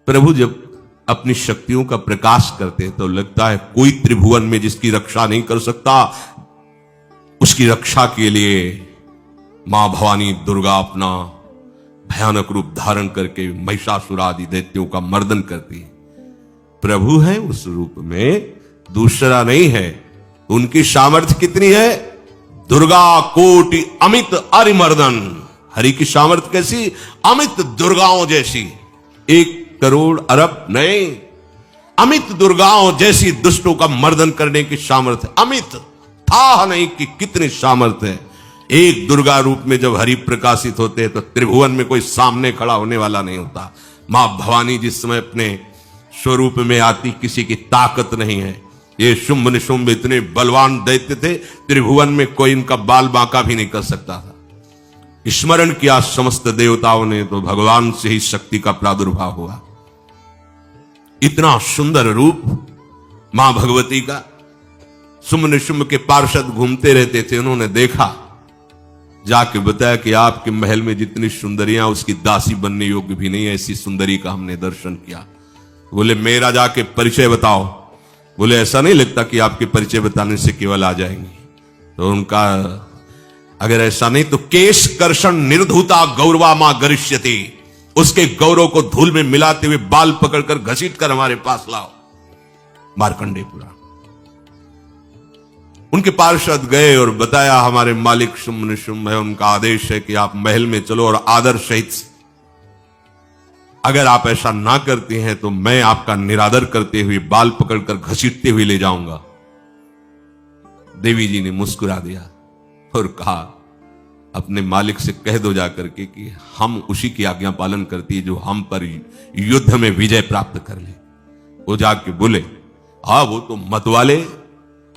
प्रभु जब अपनी शक्तियों का प्रकाश करते हैं तो लगता है कोई त्रिभुवन में जिसकी रक्षा नहीं कर सकता, उसकी रक्षा के लिए मां भवानी दुर्गा अपना भयानक रूप धारण करके महिषासुर आदि दैत्यों का मर्दन करती है। प्रभु है उस रूप में, दूसरा नहीं है। उनकी सामर्थ्य कितनी है? दुर्गा कोटि अमित अरिमर्दन। हरि की सामर्थ्य कैसी? अमित दुर्गाओं जैसी। 1 करोड़ अरब नहीं, अमित दुर्गाओं जैसी दुष्टों का मर्दन करने की सामर्थ्य। अमित था नहीं कि कितनी सामर्थ्य है। एक दुर्गा रूप में जब हरि प्रकाशित होते हैं तो त्रिभुवन में कोई सामने खड़ा होने वाला नहीं होता। मां भवानी जिस समय अपने स्वरूप में आती, किसी की ताकत नहीं है। ये शुंभ निशुंभ इतने बलवान दैत्य थे, त्रिभुवन में कोई इनका बाल बांका भी नहीं कर सकता था। स्मरण किया समस्त देवताओं ने तो भगवान से ही शक्ति का प्रादुर्भाव हुआ। इतना सुंदर रूप मां भगवती का। शुंभ निशुंभ के पार्षद घूमते रहते थे, उन्होंने देखा, जाके बताया कि आपके महल में जितनी सुंदरियां उसकी दासी बनने योग्य भी नहीं है, ऐसी सुंदरी का हमने दर्शन किया। बोले मेरा जाके परिचय बताओ। बोले ऐसा नहीं लगता कि आपके परिचय बताने से केवल आ जाएंगी। तो उनका अगर ऐसा नहीं तो केश कर्षण निर्धुता गौरवा मां गरिष्यति, उसके गौरव को धूल में मिलाते हुए बाल पकड़कर घसीट कर हमारे पास लाओ। मार्कंडेय पुराण। उनके पार्षद गए और बताया हमारे मालिक शुंभ निशुंभ है, उनका आदेश है कि आप महल में चलो और आदर सहित, अगर आप ऐसा ना करते हैं तो मैं आपका निरादर करते हुए बाल पकड़कर घसीटते हुए ले जाऊंगा। देवी जी ने मुस्कुरा दिया और कहा अपने मालिक से कह दो जाकर के कि हम उसी की आज्ञा पालन करती है जो हम पर युद्ध में विजय प्राप्त कर ले। वो जाके बोले हाँ वो तो मतवाले,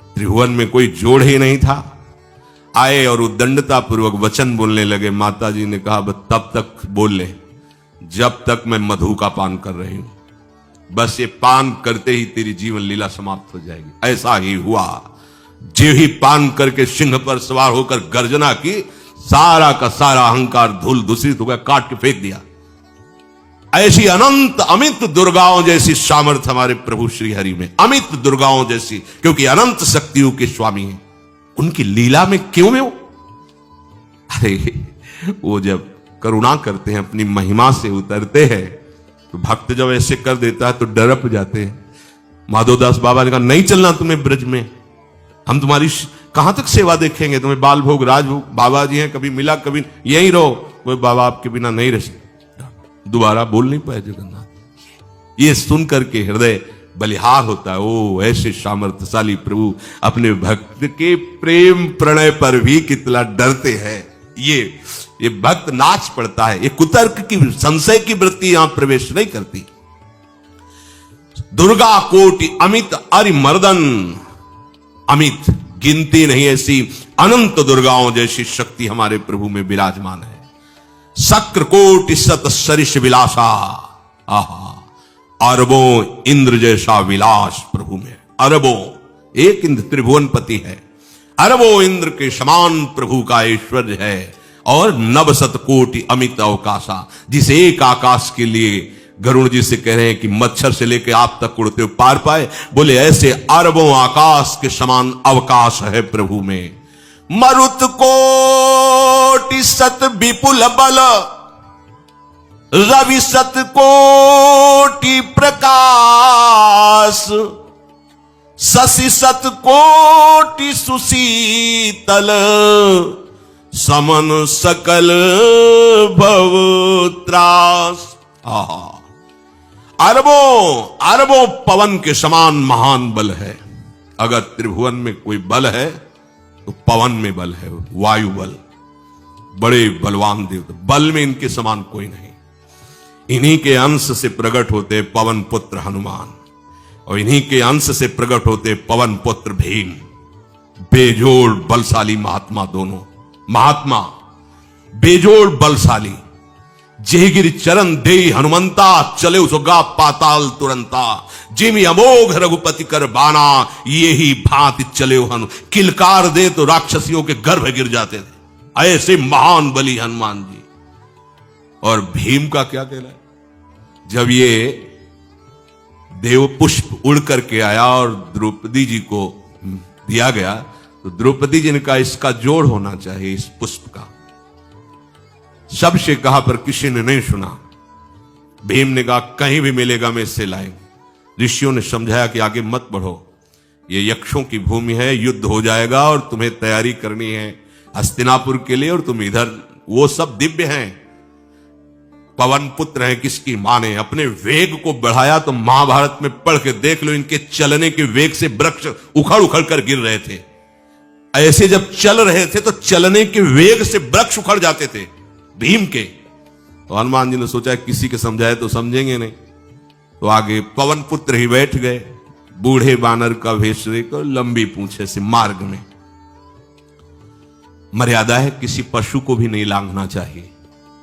त्रिभुवन में कोई जोड़ ही नहीं था। आए और उद्दंडता पूर्वक वचन बोलने लगे। माता जी ने कहा बस तब तक बोल ले जब तक मैं मधु का पान कर रही हूं। बस ये पान करते ही तेरी जीवन लीला समाप्त हो जाएगी। ऐसा ही हुआ। जो ही पान करके सिंह पर सवार होकर गर्जना की, सारा का सारा अहंकार धूल दूषित हो गया, काट के फेंक दिया। ऐसी अनंत अमित दुर्गाओं जैसी सामर्थ्य हमारे प्रभु श्री हरि में, अमित दुर्गाओं जैसी, क्योंकि अनंत शक्तियों के स्वामी हैं। उनकी लीला में क्यों में हो? अरे वो जब करुणा करते हैं, अपनी महिमा से उतरते हैं, तो भक्त जब ऐसे कर देता है तो डरप जाते हैं। माधोदास बाबा ने कहा नहीं चलना तुम्हें ब्रज में, हम तुम्हारी कहां तक सेवा देखेंगे, तुम्हें बाल भोग राजभोग। बाबा जी हैं, कभी मिला कभी यहीं रहो। कोई बाबा आपके बिना नहीं रह सकते। दोबारा बोल नहीं पाए जगन्नाथ। ये सुन करके हृदय बलिहार होता है। ओ ऐसे सामर्थ्यशाली प्रभु अपने भक्त के प्रेम प्रणय पर भी कितना डरते हैं। ये भक्त नाच पड़ता है। ये कुतर्क की संशय की वृत्ति यहां प्रवेश नहीं करती। दुर्गा कोटि अमित अरिमर्दन। अमित गिनती नहीं ऐसी अनंत दुर्गाओं जैसी शक्ति हमारे प्रभु में विराजमान है। शक्र कोटि सत सरिष विलासा। आहा, अरबों इंद्र जैसा विलास प्रभु में। अरबों, एक इंद्र त्रिभुवनपति है, अरबों इंद्र के समान प्रभु का ऐश्वर्य है। और नवशत कोटि अमित अवकाशा, जिस एक आकाश के लिए गरुड़ जी से कह रहे हैं कि मच्छर से लेकर आप तक उड़ते हुए पार पाए, बोले ऐसे अरबों आकाश के समान अवकाश है प्रभु में। मरुत कोटि सत विपुल बल, रवि सत कोटि प्रकाश, शशि सत कोटि सुशीतल, समन सकल भव त्रास। अरबों पवन के समान महान बल है। अगर त्रिभुवन में कोई बल है तो पवन में बल है, वायु बल। बड़े बलवान देवता, बल में इनके समान कोई नहीं। इन्हीं के अंश से प्रकट होते पवन पुत्र हनुमान, और इन्हीं के अंश से प्रकट होते पवन पुत्र भीम। बेजोड़ बलशाली महात्मा दोनों। महात्मा बेजोड़ बलशाली। जेगिर चरण दे हनुमंता, चले उसगा पाताल तुरंता। जिमि अमोघ रघुपति कर बाना, ये ही भांति चले हनु। किलकार दे तो राक्षसियों के गर्भ गिर जाते थे। ऐसे महान बली हनुमान जी। और भीम का क्या कहना है? जब ये देव पुष्प उड़ करके आया और द्रौपदी जी को दिया गया, तो द्रौपदी जी ने कहा इसका जोड़ होना चाहिए इस पुष्प का। सबसे कहा पर किसी ने नहीं सुना। भीम ने कहा कहीं भी मिलेगा मैं इससे लाएंगे। ऋषियों ने समझाया कि आगे मत बढ़ो, ये यक्षों की भूमि है, युद्ध हो जाएगा और तुम्हें तैयारी करनी है हस्तिनापुर के लिए, और तुम इधर, वो सब दिव्य हैं, पवन पुत्र हैं, किसकी मां ने अपने वेग को बढ़ाया। तो महाभारत में पढ़ के देख लो, इनके चलने के वेग से वृक्ष उखड़ उखड़ कर गिर रहे थे। ऐसे जब चल रहे थे तो चलने के वेग से वृक्ष उखड़ जाते थे भीम के। तो हनुमान जी ने सोचा किसी के समझाए तो समझेंगे नहीं, तो आगे पवन पुत्र ही बैठ गए, बूढ़े बानर का वेश लेकर, लंबी पूंछे से। मार्ग में मर्यादा है, किसी पशु को भी नहीं लांघना चाहिए।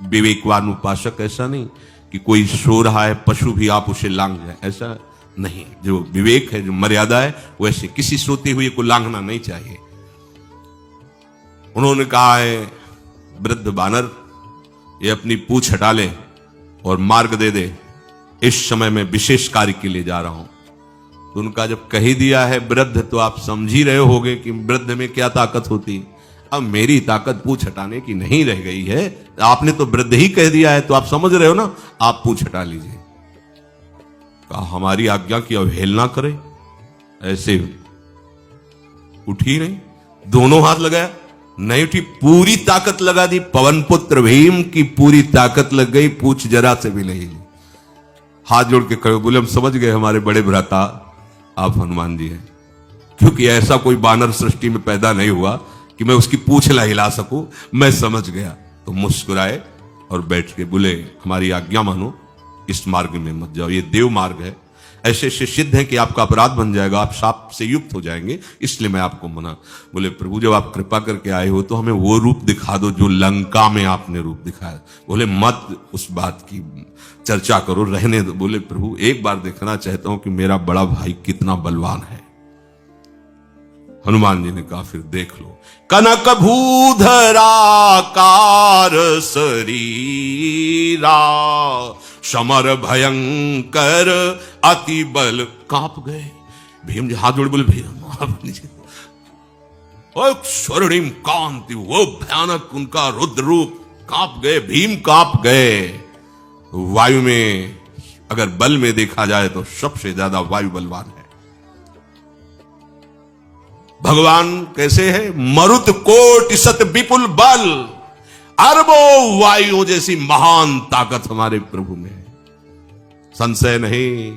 विवेकवान उपासक ऐसा नहीं कि कोई सो रहा है पशु भी आप उसे लांघ जाए, ऐसा नहीं। जो विवेक है, जो मर्यादा है, वैसे किसी सोते हुए को लांघना नहीं चाहिए। उन्होंने कहा है वृद्ध बानर, ये अपनी पूंछ हटा ले और मार्ग दे दे, इस समय मैं विशेष कार्य के लिए जा रहा हूं। तो उनका जब कही दिया है वृद्ध, तो आप समझ ही रहे होगे कि वृद्ध में क्या ताकत होती है। अब मेरी ताकत पूंछ हटाने की नहीं रह गई है, आपने तो वृद्ध ही कह दिया है, तो आप समझ रहे हो ना, आप पूंछ हटा लीजिए। कहा हमारी आज्ञा की अवहेलना करे, ऐसे उठी नहीं, दोनों हाथ लगाया, नहीं उठी, पूरी ताकत लगा दी। पवन पुत्र भीम की पूरी ताकत लग गई, पूछ जरा से भी नहीं। हाथ जोड़ के खड़े बोले हम समझ गए हमारे बड़े भ्राता आप हनुमान जी हैं, क्योंकि ऐसा कोई बानर सृष्टि में पैदा नहीं हुआ कि मैं उसकी पूंछ ला हिला सकूं, मैं समझ गया। तो मुस्कुराए और बैठ के बोले हमारी आज्ञा मानो, इस मार्ग में मत जाओ, ये देव मार्ग है, ऐसे ऐसे सिद्ध है कि आपका अपराध बन जाएगा, आप शाप से युक्त हो जाएंगे, इसलिए मैं आपको मना। बोले प्रभु जब आप कृपा करके आए हो तो हमें वो रूप दिखा दो जो लंका में आपने रूप दिखाया। बोले मत उस बात की चर्चा करो, रहने दो। बोले प्रभु एक बार देखना चाहता हूं कि मेरा बड़ा भाई कितना बलवान है। हनुमान जी ने कहा फिर देख लो। कनक भूधराकार शरीरा, समर भयंकर अति बल, कांप गए। भीम जी हाथ जोड़ बोले भैया, स्वर्णिम कांति, वो भयानक उनका रुद्र रूप, कांप गए, भीम कांप गए। वायु में अगर बल में देखा जाए तो सबसे ज्यादा वायु बलवान है। भगवान कैसे है? मरुत कोटि सत विपुल बल, अरबों वायुओं जैसी महान ताकत हमारे प्रभु में है, संशय नहीं।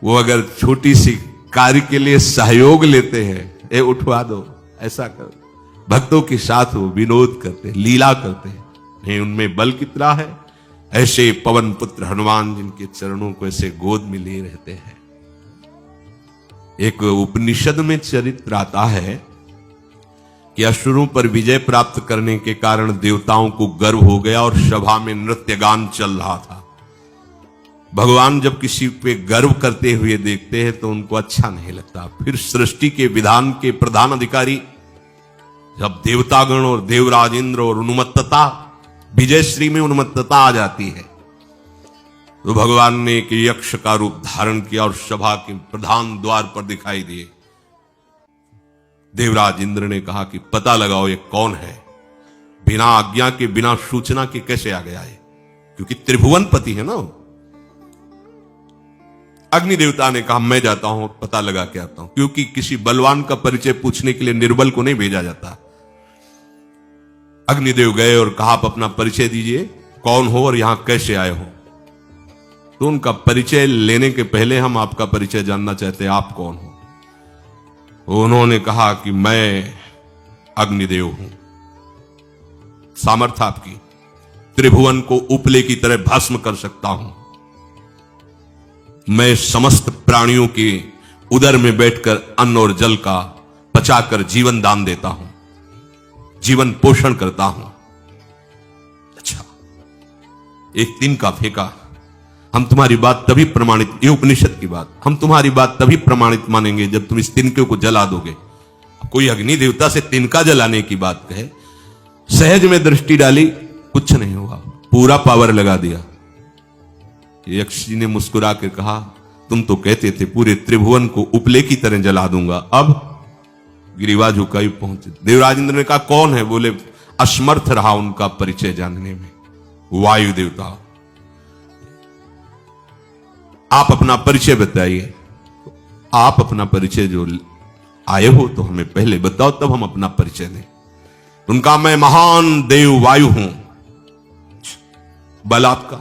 वो अगर छोटी सी कार्य के लिए सहयोग लेते हैं, ए उठवा दो, ऐसा कर, भक्तों के साथ वो विनोद करते, लीला करते हैं, नहीं उनमें बल कितना है। ऐसे पवन पुत्र हनुमान जिनके चरणों को ऐसे गोद में लिए रहते हैं। एक उपनिषद में चरित्र आता है कि असुरों पर विजय प्राप्त करने के कारण देवताओं को गर्व हो गया और सभा में नृत्य गान चल रहा था। भगवान जब किसी पे गर्व करते हुए देखते हैं तो उनको अच्छा नहीं लगता। फिर सृष्टि के विधान के प्रधान अधिकारी जब देवतागण और देवराज इंद्र और उन्मत्तता, विजयश्री में उन्मत्तता आ जाती है, तो भगवान ने एक यक्ष का रूप धारण किया और सभा के प्रधान द्वार पर दिखाई दिए। देवराज इंद्र ने कहा कि पता लगाओ ये कौन है, बिना आज्ञा के, बिना सूचना के कैसे आ गया है, क्योंकि त्रिभुवन पति है ना। अग्नि देवता ने कहा मैं जाता हूं, पता लगा के आता हूं, क्योंकि किसी बलवान का परिचय पूछने के लिए निर्बल को नहीं भेजा जाता। अग्निदेव गए और कहा आप अपना परिचय दीजिए, कौन हो और यहां कैसे आए हो। तो उनका परिचय लेने के पहले हम आपका परिचय जानना चाहते हैं, आप कौन हो। उन्होंने कहा कि मैं अग्निदेव हूं, सामर्थ्य आपकी, त्रिभुवन को उपले की तरह भस्म कर सकता हूं। मैं समस्त प्राणियों के उदर में बैठकर अन्न और जल का पचाकर जीवन दान देता हूं, जीवन पोषण करता हूं। अच्छा, एक दिन का फेंका, हम तुम्हारी बात तभी प्रमाणित, ये उपनिषद की बात, हम तुम्हारी बात तभी प्रमाणित मानेंगे जब तुम इस तिनके को जला दोगे। कोई अग्नि देवता से तिनका जलाने की बात कहे, सहज में दृष्टि डाली, कुछ नहीं हुआ, पूरा पावर लगा दिया। यक्ष जी ने मुस्कुरा के कहा तुम तो कहते थे पूरे त्रिभुवन को उपले की तरह जला दूंगा, अब गिरिवा झुकाई पहुंचे। देवराज इंद्र ने कहा कौन है? बोले असमर्थ रहा उनका परिचय जानने में, वायु देवता। आप अपना परिचय बताइए। आप अपना परिचय जो आए हो तो हमें पहले बताओ, तब हम अपना परिचय दें। उनका मैं महान देव वायु हूं, बल आपका,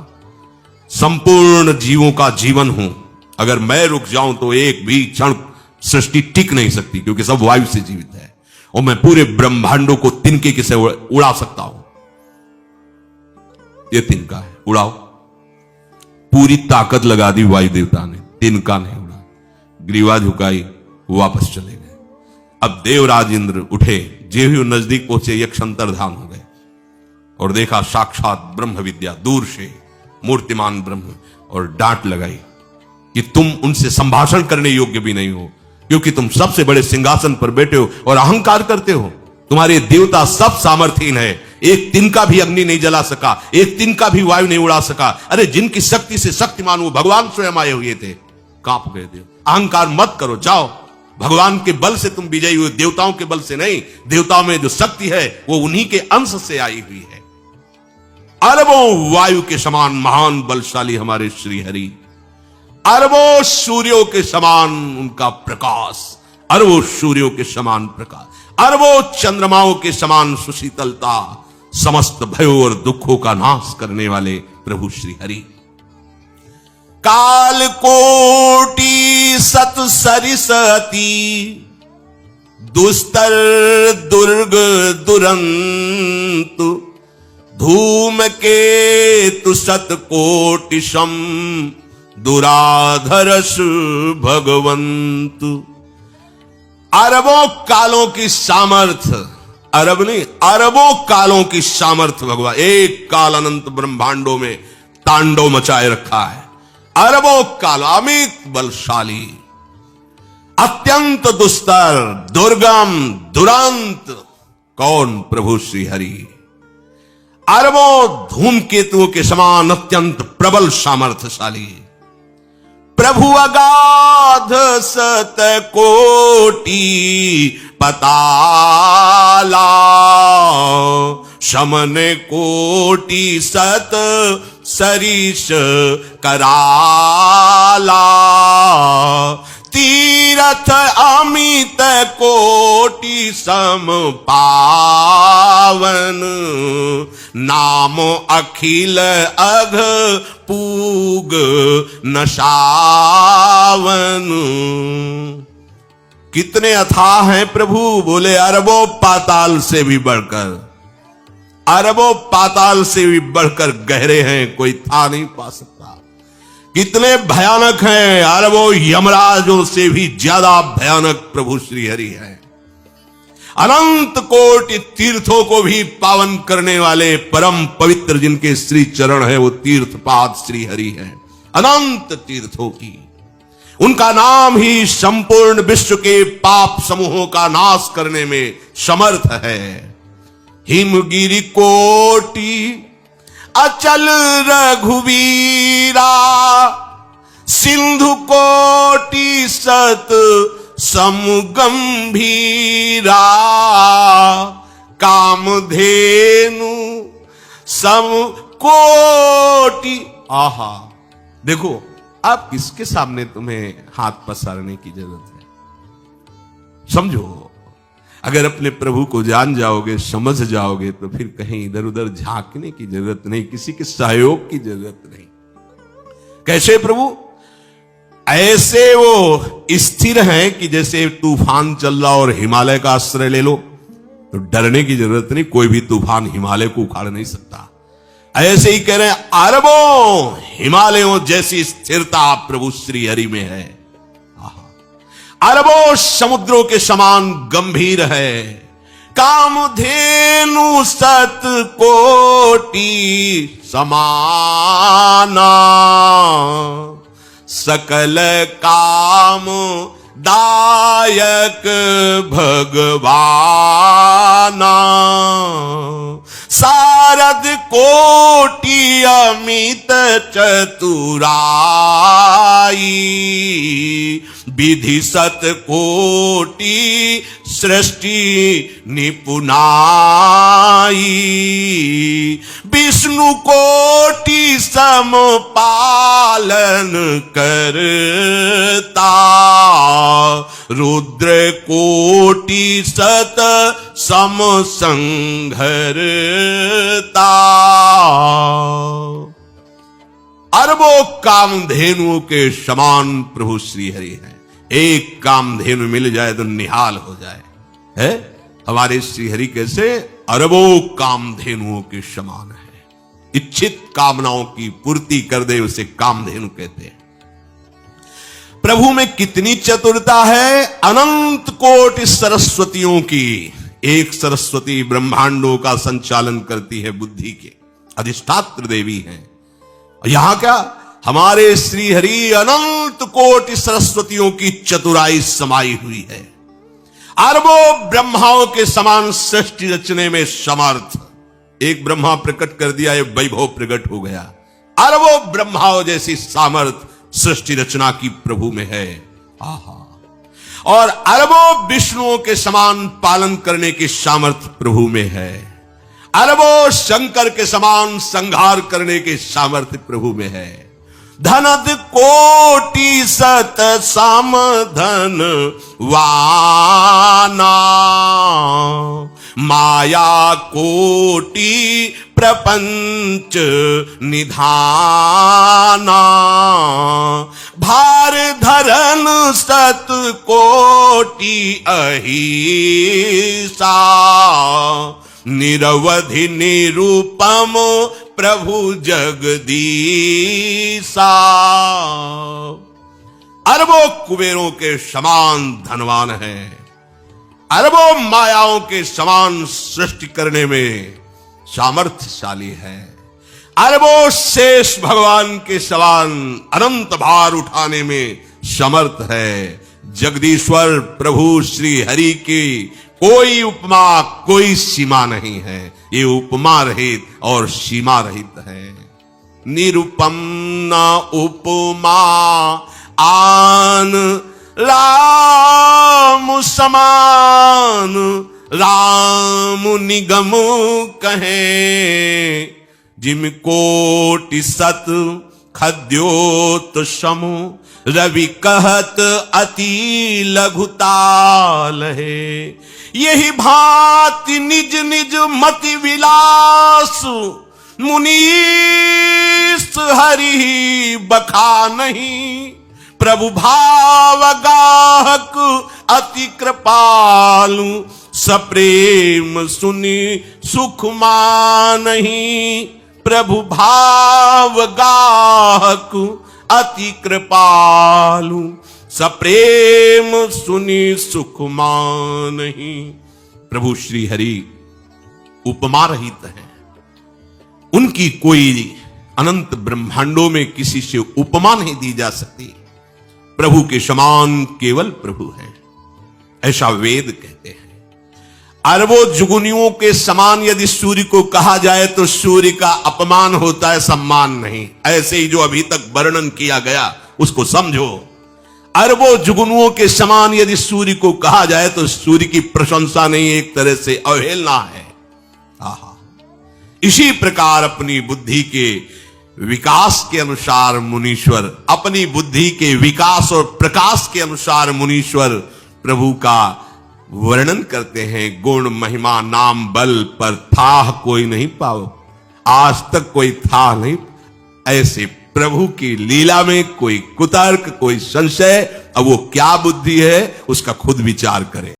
संपूर्ण जीवों का जीवन हूं। अगर मैं रुक जाऊं तो एक भी क्षण सृष्टि टिक नहीं सकती, क्योंकि सब वायु से जीवित है। और मैं पूरे ब्रह्मांडों को तिनके से उड़ा सकता हूं। ये तिनका है, उड़ाओ। पूरी ताकत लगा दी वायु देवता ने, तिनका नहीं उड़ा। ग्रीवा झुकाई, वापस चले गए। अब देवराज इंद्र उठे, जे ही नजदीक पहुंचे यक्ष अंतर्धान हो गए और देखा साक्षात ब्रह्म विद्या दूर से मूर्तिमान ब्रह्म, और डांट लगाई कि तुम उनसे संभाषण करने योग्य भी नहीं हो, क्योंकि तुम सबसे बड़े सिंहासन पर बैठे हो और अहंकार करते हो। तुम्हारे देवता सब सामर्थ्यहीन है, एक तिनका भी अग्नि नहीं जला सका, एक तिनका भी वायु नहीं उड़ा सका। अरे जिनकी शक्ति से शक्तिमान वो भगवान स्वयं आए हुए थे, कांप गए देव। अहंकार मत करो, जाओ। भगवान के बल से तुम विजयी हुए, देवताओं के बल से नहीं। देवताओं में जो शक्ति है वो उन्हीं के अंश से आई हुई है। अरबों वायु के समान महान बलशाली हमारे श्री हरि, अरबों सूर्यों के समान उनका प्रकाश, अरबों सूर्यों के समान प्रकाश, अरबों चंद्रमाओं के समान सुशीतलता, समस्त भयों और दुखों का नाश करने वाले प्रभु श्री हरि। काल कोटि सत सरिसती, दुस्तर दुर्ग दुरंत, धूम के तु सत कोटि सम, दुराधरस भगवंत। अरबों कालों की सामर्थ्य, अरब नहीं अरबों कालों की सामर्थ्य भगवान एक काल अनंत ब्रह्मांडों में तांडव मचाए रखा है। अरबों काल अमित बलशाली, अत्यंत दुस्तर, दुर्गम, दुरंत। कौन? प्रभु श्री हरि। अरबों धूमकेतुओं के समान अत्यंत प्रबल सामर्थ्यशाली प्रभु, अगाध सत कोटि पताला, शमन कोटि सत सरिस कराला, तीरथ अमित कोटि सम पावन, नाम अखिल अघ पूग नशावन। कितने अथाह हैं प्रभु? बोले अरबों पाताल से भी बढ़कर, अरबों पाताल से भी बढ़कर गहरे हैं, कोई था नहीं पा सकता। कितने भयानक हैं? अरबों यमराजों से भी ज्यादा भयानक प्रभु श्री हरि हैं। अनंत कोटि तीर्थों को भी पावन करने वाले परम पवित्र जिनके श्री चरण है वो तीर्थपाद श्री हरि हैं। अनंत तीर्थों की उनका नाम ही संपूर्ण विश्व के पाप समूहों का नाश करने में समर्थ है। हिमगिरि कोटि अचल रघुवीरा, सिंधु कोटि सत समगंभीरा, कामधेनु सम कोटि। आहा, देखो आप किसके सामने तुम्हें हाथ पसारने की जरूरत है? समझो, अगर अपने प्रभु को जान जाओगे, समझ जाओगे, तो फिर कहीं इधर उधर झांकने की जरूरत नहीं, किसी के सहयोग की जरूरत नहीं। कैसे प्रभु? ऐसे वो स्थिर हैं कि जैसे तूफान चल रहा और हिमालय का आश्रय ले लो तो डरने की जरूरत नहीं, कोई भी तूफान हिमालय को उखाड़ नहीं सकता। ऐसे ही कह रहे हैं, अरबों हिमालयों जैसी स्थिरता प्रभु श्री हरि में है। अरबों समुद्रों के समान गंभीर है। कामधेनु सत कोटि समाना, सकल काम दायक भगवाना, सारद कोटि अमित चतुराई, विधि सत कोटि सृष्टि निपुनाई, विष्णु कोटि सम पालन करता, रुद्र कोटि सत सम संघरता। अरबों कामधेनुओं के समान प्रभु श्री हरि हैं। एक कामधेनु मिल जाए तो निहाल हो जाए, है हमारे श्री हरि कैसे अरबों कामधेनुओं के समान है। इच्छित कामनाओं की पूर्ति कर दे उसे कामधेनु कहते हैं। प्रभु में कितनी चतुरता है, अनंत कोटि सरस्वतियों की एक सरस्वती ब्रह्मांडों का संचालन करती है, बुद्धि के अधिष्ठात्र देवी हैं। यहां क्या हमारे श्री हरि अनंत कोटि सरस्वतियों की चतुराई समाई हुई है। अरबों ब्रह्माओं के समान सृष्टि रचने में समर्थ। एक ब्रह्मा प्रकट कर दिया, एक वैभव प्रकट हो गया। अरबों ब्रह्माओं जैसी सामर्थ सृष्टि रचना की प्रभु में है। आहा। और अरबों विष्णुओं के समान पालन करने की सामर्थ प्रभु में है। अरबों शंकर के समान संहार करने की सामर्थ्य प्रभु में है। धनद कोटि सत सम धन वाना, माया कोटि प्रपंच निधाना, भार धरन सत कोटि अहिसा, निरवधि निरूपम प्रभु जगदीसा। अरबों कुबेरों के समान धनवान है। अरबों मायाओं के समान सृष्टि करने में सामर्थ्यशाली है। अरबों शेष भगवान के समान अनंत भार उठाने में समर्थ है। जगदीश्वर प्रभु श्री हरि की कोई उपमा कोई सीमा नहीं है। ये उपमा रहित और सीमा रहित है। निरुपम न उपमा आन राम समान, राम निगम कहे, जिम कोटि सत खद्योत समु, रवि कहत अति लघुताल है। यही भांति निज निज मति विलास, मुनीस हरि बखा नहीं। प्रभु भाव गाहक अति कृपालु, सप्रेम सुनि सुख मानहि। प्रभु भाव गाहक अति कृपालु, सप्रेम सुनि सुख मानहि। प्रभु श्री हरि उपमा रहित है। उनकी कोई अनंत ब्रह्मांडों में किसी से उपमा नहीं दी जा सकती। प्रभु के समान केवल प्रभु हैं, ऐसा वेद कहते हैं। अरबों जुगुनियों के समान यदि सूर्य को कहा जाए तो सूर्य का अपमान होता है, सम्मान नहीं। ऐसे ही जो अभी तक वर्णन किया गया उसको समझो। अरबों जुगनुओं के समान यदि सूर्य को कहा जाए तो सूर्य की प्रशंसा नहीं, एक तरह से अवहेलना है। आहा। इसी प्रकार अपनी बुद्धि के विकास के अनुसार मुनीश्वर, अपनी बुद्धि के विकास और प्रकाश के अनुसार मुनीश्वर प्रभु का वर्णन करते हैं। गुण महिमा नाम बल पर था कोई नहीं पाओ, आज तक कोई था नहीं। ऐसे प्रभु की लीला में कोई कुतर्क, कोई संशय, अब वो क्या बुद्धि है उसका खुद विचार करें।